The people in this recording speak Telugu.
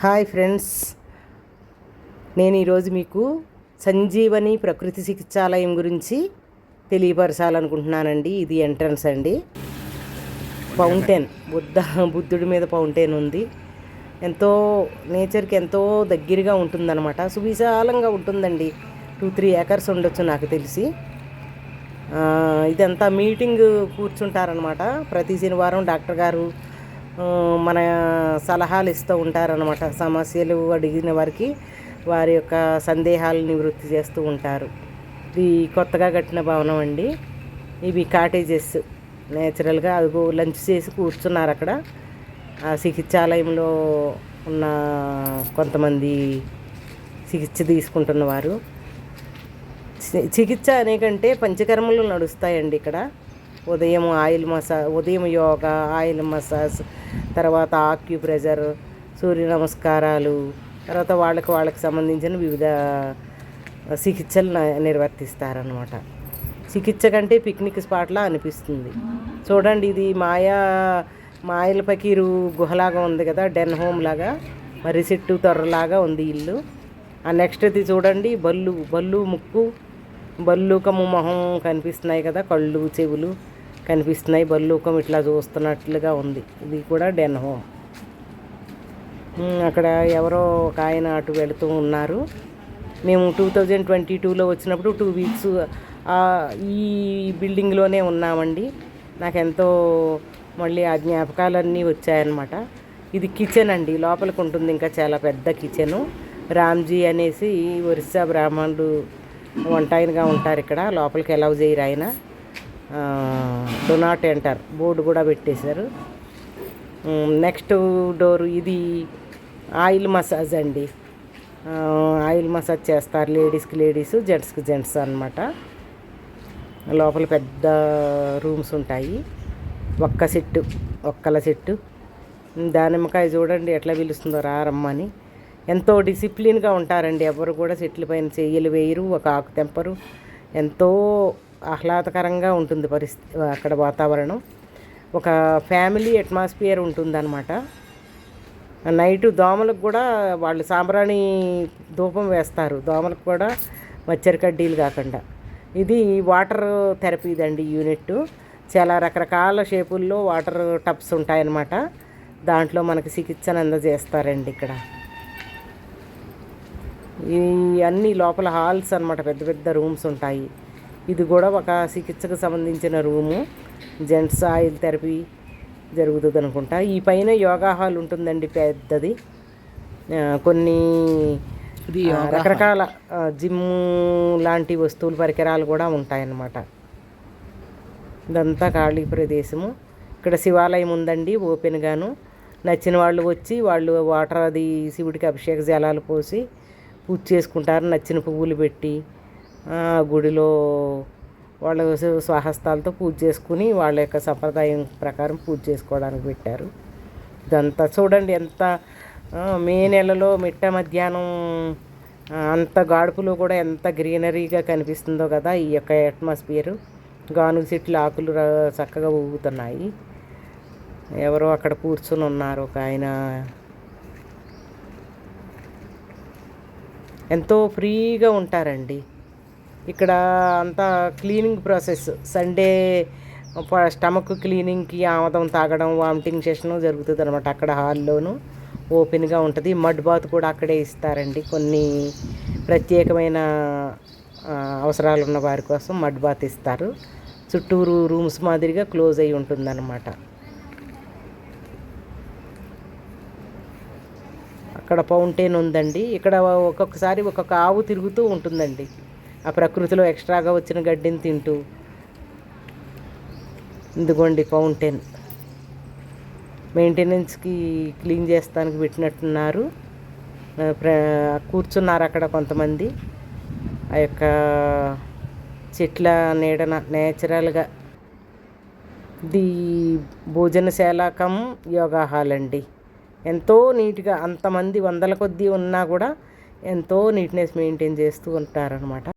హాయ్ ఫ్రెండ్స్, నేను ఈరోజు మీకు సంజీవని ప్రకృతి చికిత్సాలయం గురించి తెలియపరచాలనుకుంటున్నానండి. ఇది ఎంట్రన్స్ అండి. ఫౌంటైన్, బుద్ధుడి మీద ఫౌంటైన్ ఉంది. ఎంతో నేచర్కి ఎంతో దగ్గరగా ఉంటుందన్నమాట. సువిశాలంగా ఉంటుందండి. 2-3 ఏకర్స్ ఉండొచ్చు నాకు తెలిసి. ఇదంతా మీటింగ్ కూర్చుంటారనమాట. ప్రతి శనివారం డాక్టర్ గారు మన సలహాలు ఇస్తూ ఉంటారనమాట. సమస్యలు అడిగిన వారికి వారి యొక్క సందేహాలు నివృత్తి చేస్తూ ఉంటారు. ఇది కొత్తగా కట్టిన భవనం అండి. ఇవి కాటేజెస్. నేచురల్గా అదిగో లంచ్ చేసి కూర్చున్నారు అక్కడ. ఆ చికిత్సాలయంలో ఉన్న కొంతమంది చికిత్స తీసుకుంటున్నవారు. చికిత్స అనేకంటే పంచకర్మలు నడుస్తాయండి ఇక్కడ. ఉదయం యోగా, ఆయిల్ మసాజ్, తర్వాత ఆక్యుప్రెషర్, సూర్య నమస్కారాలు, తర్వాత వాళ్ళకి సంబంధించిన వివిధ చికిత్సలు నిర్వర్తిస్తారనమాట. చికిత్స కంటే పిక్నిక్ స్పాట్లా అనిపిస్తుంది. చూడండి, ఇది మాయల పకీరు గుహలాగా ఉంది కదా, డెన్ హోమ్ లాగా, మరి చెట్టు తొర్రలాగా ఉంది ఇల్లు. ఆ నెక్స్ట్ ఇది చూడండి, బల్లు ముక్కు, బల్లూకము మొహం కనిపిస్తున్నాయి కదా, కళ్ళు చెవులు కనిపిస్తున్నాయి. బల్లూకం ఇట్లా చూస్తున్నట్లుగా ఉంది. ఇది కూడా డెన్ హోమ్. అక్కడ ఎవరో ఒక ఆయన అటు వెళుతూ ఉన్నారు. మేము 2022లో వచ్చినప్పుడు 2 వీక్స్ ఈ బిల్డింగ్లోనే ఉన్నామండి. నాకెంతో మళ్ళీ ఆ జ్ఞాపకాలన్నీ వచ్చాయన్నమాట. ఇది కిచెన్ అండి, లోపలికి ఉంటుంది. ఇంకా చాలా పెద్ద కిచెను. రామ్జీ అనేసి ఒరిస్సా బ్రాహ్మణుడు వంటాయనగా ఉంటారు ఇక్కడ. లోపలికి అలౌ చేయరు ఆయన. డో నాట్ ఎంటర్ బోర్డు కూడా పెట్టేశారు. Next door. ఇది ఆయిల్ మసాజ్ అండి. ఆయిల్ మసాజ్ చేస్తారు. లేడీస్కి లేడీస్, జెంట్స్కి జెంట్స్ అనమాట. లోపల పెద్ద రూమ్స్ ఉంటాయి. ఒక్కల చెట్టు. దానిమ్మకాయ చూడండి ఎట్లా పిలుస్తుందో, రమ్మని. ఎంతో డిసిప్లిన్గా ఉంటారండి. ఎవరు కూడా చెట్ల పైన చెయ్యలు వేయరు, ఒక ఆకు తెంపరు. ఎంతో ఆహ్లాదకరంగా ఉంటుంది పరిస్థితి అక్కడ వాతావరణం. ఒక ఫ్యామిలీ అట్మాస్ఫియర్ ఉంటుందన్నమాట. నైటు దోమలకు కూడా వాళ్ళు సాంబ్రాణి ధూపం వేస్తారు, దోమలకు కూడా మచ్చరి కడ్డీలు కాకుండా. ఇది వాటర్ థెరపీదండి యూనిట్. చాలా రకరకాల షేపుల్లో వాటర్ టబ్స్ ఉంటాయన్నమాట. దాంట్లో మనకి చికిత్సను అందజేస్తారండి ఇక్కడ. ఈ అన్ని లోపల హాల్స్ అనమాట, పెద్ద పెద్ద రూమ్స్ ఉంటాయి. ఇది కూడా ఒక చికిత్సకు సంబంధించిన రూము. జెంట్స్ ఆయిల్ థెరపీ జరుగుతుంది అనుకుంటా. ఈ పైన యోగా హాల్ ఉంటుందండి, పెద్దది. కొన్ని రకరకాల జిమ్ లాంటి వస్తువులు, పరికరాలు కూడా ఉంటాయన్నమాట. ఇదంతా ఖాళీ ప్రదేశము. ఇక్కడ శివాలయం ఉందండి, ఓపెన్గాను. నచ్చిన వాళ్ళు వచ్చి వాటర్ అది శివుడికి అభిషేక జలాలు పోసి పూజ చేసుకుంటారు. నచ్చిన పువ్వులు పెట్టి గుడిలో వాళ్ళ స్వహస్తాలతో పూజ చేసుకుని వాళ్ళ యొక్క సంప్రదాయం ప్రకారం పూజ చేసుకోవడానికి పెట్టారు. ఇదంతా చూడండి, ఎంత మే నెలలో మిట్ట మధ్యాహ్నం అంత గాడుపులో కూడా ఎంత గ్రీనరీగా కనిపిస్తుందో కదా ఈ యొక్క అట్మాస్ఫియరు. గానుగ చెట్లు ఆకులు చక్కగా ఊగుతున్నాయి. ఎవరో అక్కడ కూర్చుని ఉన్నారు ఒక ఆయన. ఎంతో ఫ్రీగా ఉంటారండి ఇక్కడ. అంతా క్లీనింగ్ ప్రాసెస్. సండే స్టమక్ క్లీనింగ్కి ఆమదం తాగడం, వామిటింగ్ సెషను జరుగుతుంది అనమాట. అక్కడ హాల్లోనూ ఓపెన్గా ఉంటుంది. మడ్ బాత్ కూడా అక్కడే ఇస్తారండి. కొన్ని ప్రత్యేకమైన అవసరాలు ఉన్న వారి కోసం మడ్ బాత్ ఇస్తారు. చుట్టూరు రూమ్స్ మాదిరిగా క్లోజ్ అయి ఉంటుందన్నమాట. అక్కడ ఫౌంటైన్ ఉందండి. ఇక్కడ ఒక్కొక్కసారి ఒక్కొక్క ఆవు తిరుగుతూ ఉంటుందండి. ఆ ప్రకృతిలో ఎక్స్ట్రాగా వచ్చిన గడ్డిని తింటూ. ఇదిగోండి ఫౌంటైన్. మెయింటెనెన్స్కి క్లీన్ చేస్తానికి పెట్టినట్టున్నారు. కూర్చున్నారు అక్కడ కొంతమంది. ఆ యొక్క చెట్ల నీడన నేచురల్గా. ఇది భోజనశాల కమ్ యోగా హాల్ అండి. ఎంతో నీట్గా, అంతమంది వందల కొద్దీ ఉన్నా కూడా ఎంతో నీట్నెస్ మెయింటైన్ చేస్తూ ఉంటారనమాట.